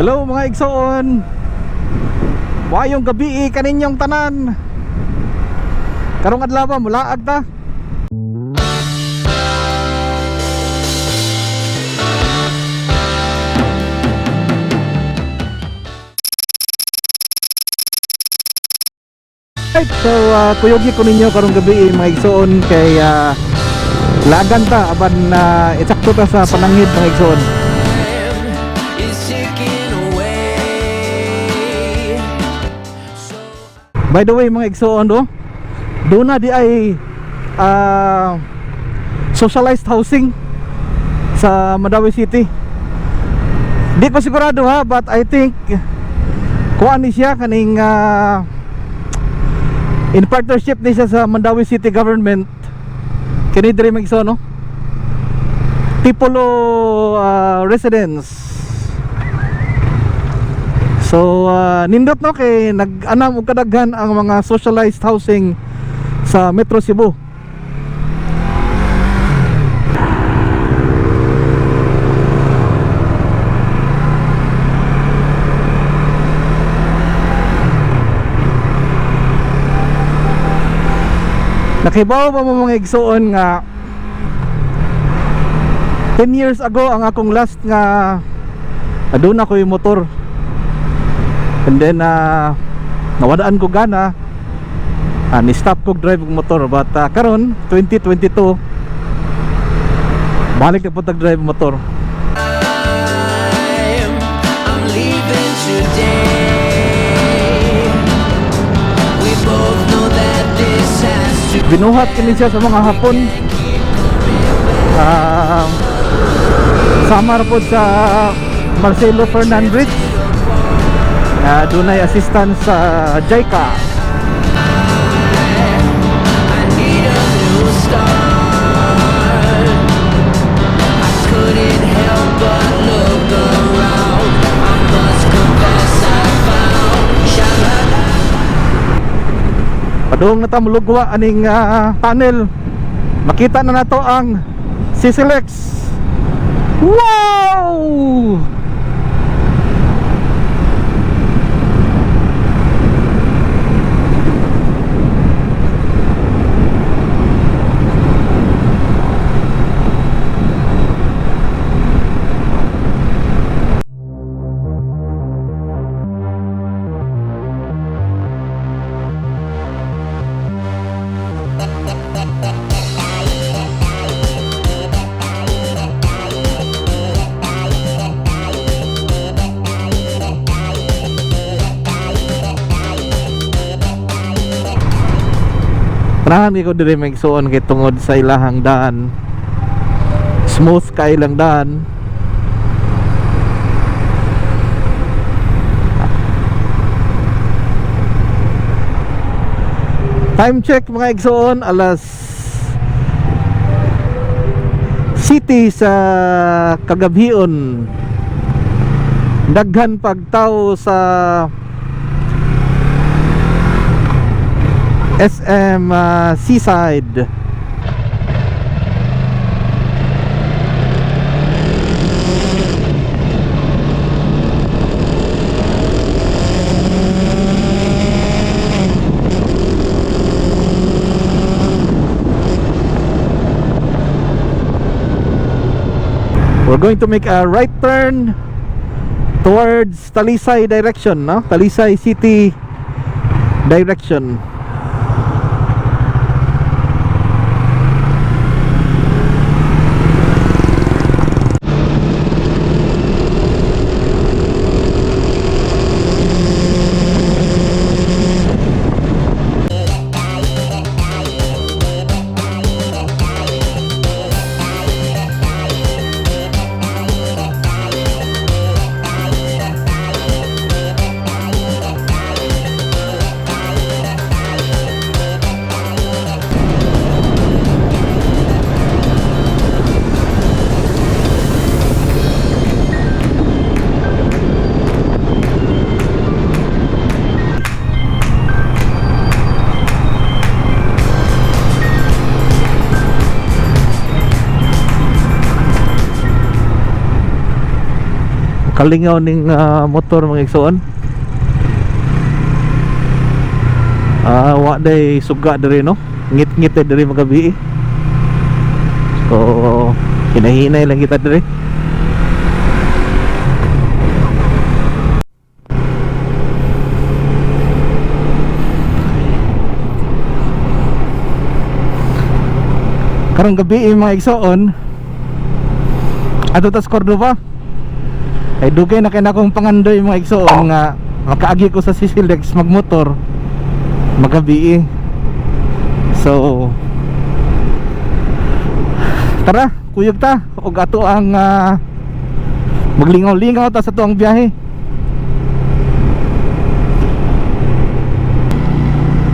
Hello mga igsoon. Wayong gabi kaninyong tanan. Karong adlaw ba mulaag ta? Right, so kuyogi ko ninyo karong gabi mga igsoon kay lagan ta aban eksakto ta sa panangid mga igsoon. By the way mga igsoon doon na di ay socialized housing sa Mandawi City. Di ko sigurado ha, but I think kuan ni siya kaning in partnership ni siya sa Mandawi City government. Kini diri mga igsoon Tipolo residence. So nindot kay nag-anam og kadaghan ang mga socialized housing sa Metro Cebu. Nakibaw pa mo mga igsoon nga 10 years ago ang akong last nga aduna ko yung motor. And then nawadaan ko gana, ni-stop ko drive ng motor. But karon 2022 balik na po tag-drive motor. I'm leaving today. We both know that this has to be. Binuhat kini siya sa mga hapon. Samar po sa Marcelo Fernandez. Doon ay assistance sa JICA. Padung na tamulugwa aning tunnel. Makita na nato ang CCLX. Wow! Panahan ko diri magsuon kay tungod sa ilahang daan. Smooth kay lang daan. Time check mga igsoon, alas City sa kagabhion. Daghan pagtaw sa SM Seaside. We're going to make a right turn towards Talisay direction, no? Talisay City direction. kalingaw ning motor mga igsoon. Wa day suga diri no, ngit-ngit diri magabi. So hinahinay lang kita diri. Karong gabi mga igsoon ato tas Cordova ay dugay na kay na akong pangandoy mga igsoon nga makaagi ko sa Sisilex magmotor magabi. So tara kuyog ta og ato ang maglingaw-lingaw ta sa tuang biyahe.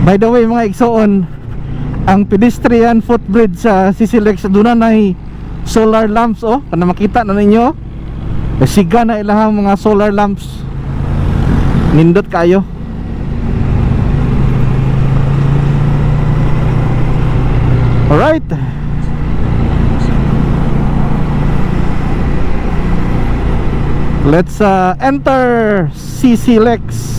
By the way mga igsoon, ang pedestrian footbridge sa Sisilex doon na solar lamps kana makita na ninyo. Siga na ilahang mga solar lamps. Nindot kayo. Alright. Let's enter Sisilex.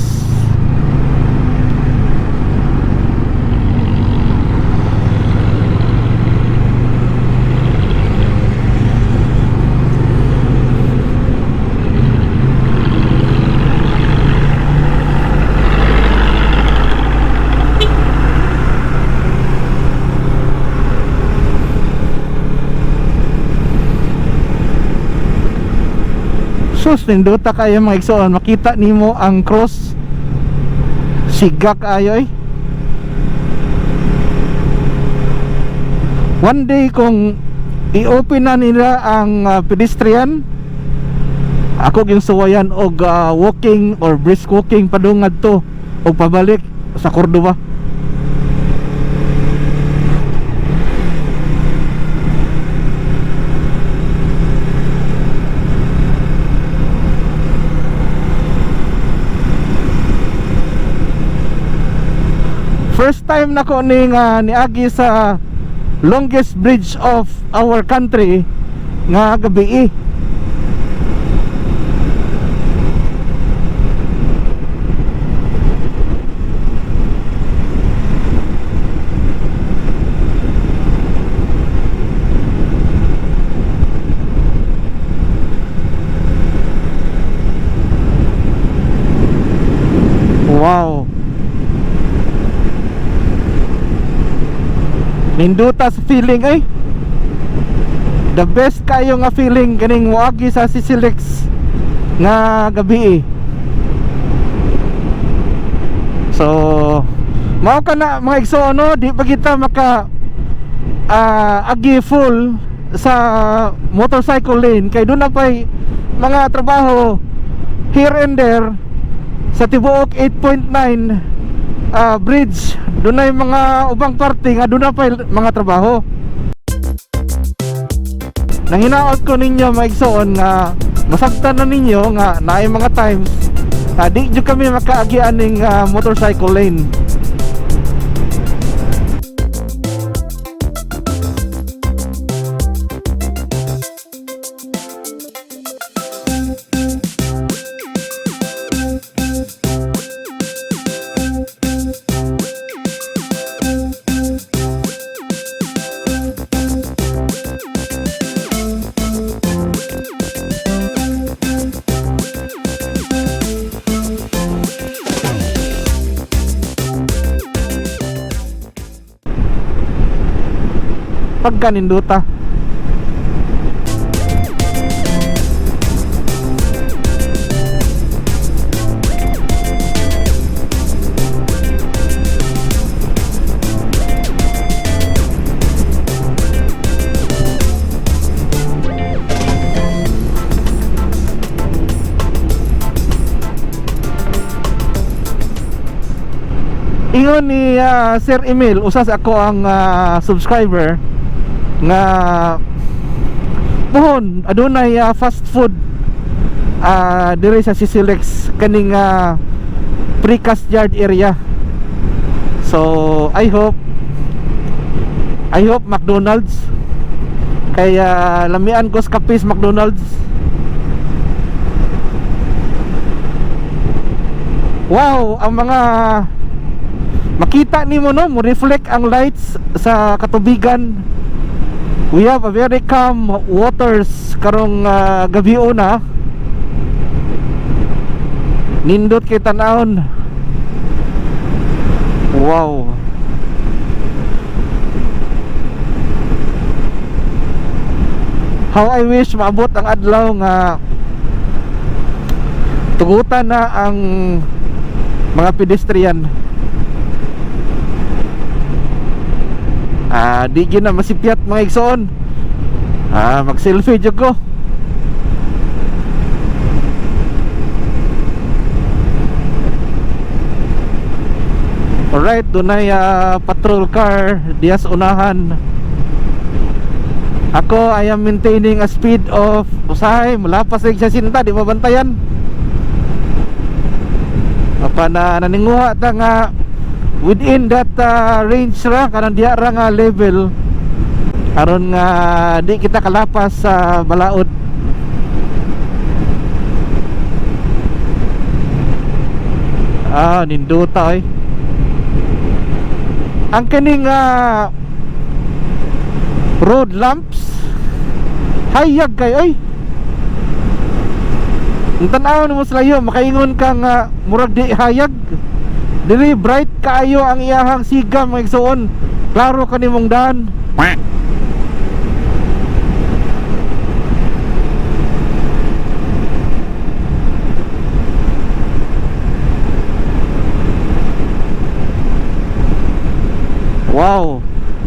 Sus, nindota kayo mga igsoon, makita nimo ang cross. Siga kayo One day kung i-open na nila ang pedestrian, ako yung suwayan og walking or brisk walking padungad to o pabalik sa Cordova. First time na ko niagi sa longest bridge of our country nga gabi. Wow. Ninduta sa feeling the best kayo nga feeling ganing wagi sa Sisilex nga gabi. So mao ka na mga igsoon di pa kita maka agi full sa motorcycle lane kay doon na pa'y mga trabaho here and there sa tibuok 8.9 bridge. Doon na yung mga ubang parte nga doon na pa mga trabaho. Nanginaot ko ninyo mga igsoon nga masabtan na ninyo nga naay mga times di dyo kami makaagian ng motorcycle lane. Pagkaninduta ingon ni Sir Emil, usas ako ang subscriber nga buhon adunay fast food diri sa Sisilex kaning precast yard area. So I hope McDonald's kaya lamian ko sa kapis McDonald's. Wow, ang mga makita nimo no, mo reflect ang lights sa katubigan. We have a very calm waters karong gabi una. Nindot kay tan-awon. Wow. How I wish maabot ang adlaw nga tugutan na ang mga pedestrian. Di gyud na masipyat mga igsoon. Mag selfie jud ko. Alright, dunay patrol car dias unahan. Ako, I am maintaining a speed of usahay, malapas sa 60, di mabantayan. Apa na naninguha ta nga within that range ra kanang diya ra nga level aron nga di kita kalapas sa balaod. Ninduta oy. Ang kining road lamps hayag kay oy. Ang tanaw mo sa layo makaingon ka nga murag di hayag. Dili bright kaayo ang iyahang siga mga igsoon. Klaro kanimong daan. Wow.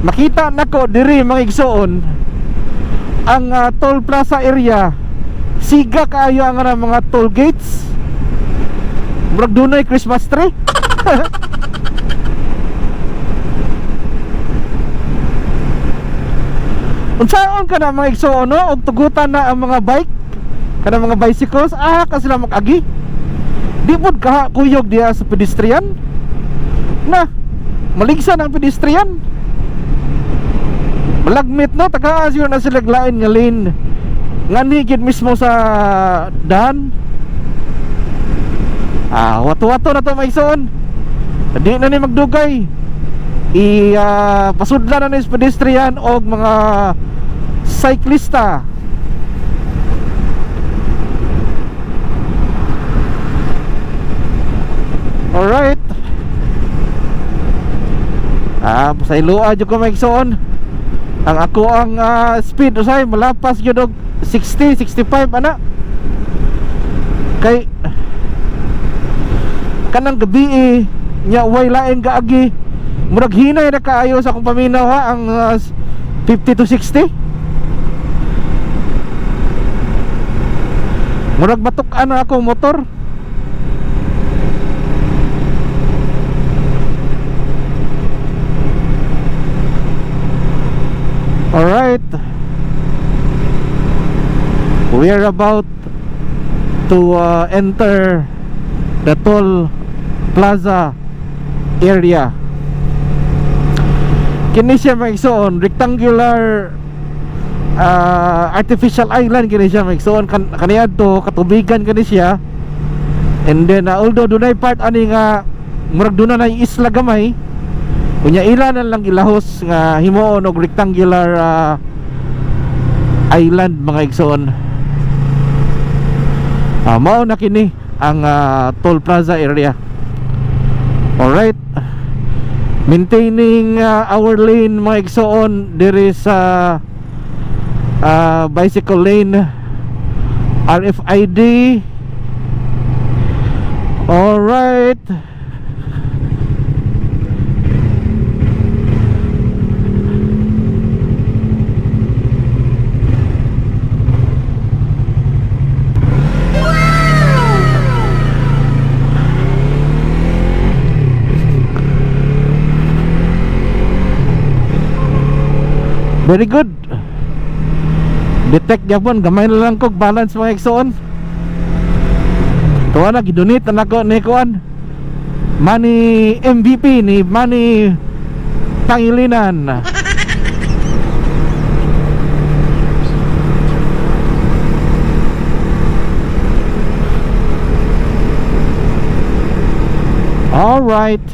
Makita nako diri mga igsoon ang toll plaza area. Siga kaayo ang mga toll gates. Murag dunay Christmas tree. Unsaon ka na mga igsoon no? Og tugutan na ang mga bike, kana mga bicycles, ka sila mag-agi. Di pod ka kuyog diya sa pedestrian. Na, maligsan ang pedestrian. Malagmit no, tagaan yun na sila lain nga lane. Ngani gid mismo sa daan. Wato-wato na to mga igsoon. Di na ni magdugay. Pasudlan na ni pedestrian og mga cyclista. Alright. Pasailua jud ko mga igsoon. Ang ako ang speed usay malapas gyud og 60, 65 ana. Kay kanang gabi nya way lain gaagi. Murag hinay na kaayo sa akong paminaw ang 50 to 60. Murag batuk-an na ako motor. Alright, we are about to enter the toll plaza area. Kini siya mga igsoon, rectangular artificial island kini siya mga igsoon. Kaniyadto katubigan kini siya. And then although dunay part ani nga murag dunay isla gamay, unya ilan na lang ilahos nga himuon og rectangular island mga igsoon. Mao na kini ang toll plaza area. Alright, maintaining our lane mga igsoon. There is bicycle lane, RFID. Alright. Very good. Detect yapon, gamay na lang kog balance mga igsoon. Tuwa na gidonate na ako ni kuan Manny MVP ni Manny Pangilinan. Alright.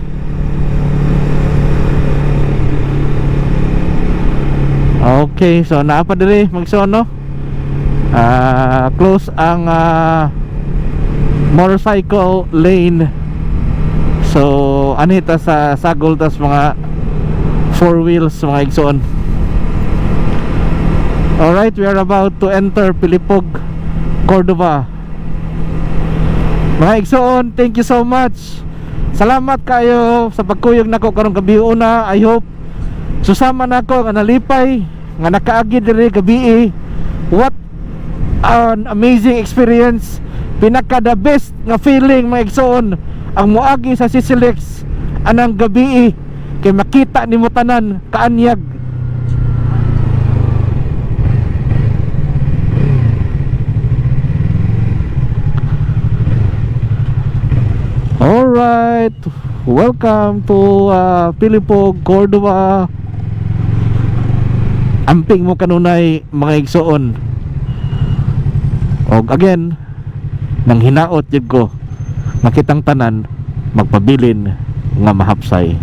Okay, so naapa diri magsono. Close ang motorcycle lane. So anita sa sagol tas mga four wheels mga igsoon. Alright, we are about to enter Pilipog, Cordova. Mga igsoon, thank you so much. Salamat kayo sa pagkuyog nako karong gabi una. I hope susama nako nga nalipay nga nakaagi diri gabi. What an amazing experience. Pinaka the best nga feeling mga igsoon ang moagi sa Sisilex anang gabi kay makita nimo tanan kaanyag. Alright, welcome to Pilipog, Cordova. Amping mo kanunay mga igsoon. Og again, nang hinaot jud ko makitang tanan magpabilin nga mahapsay.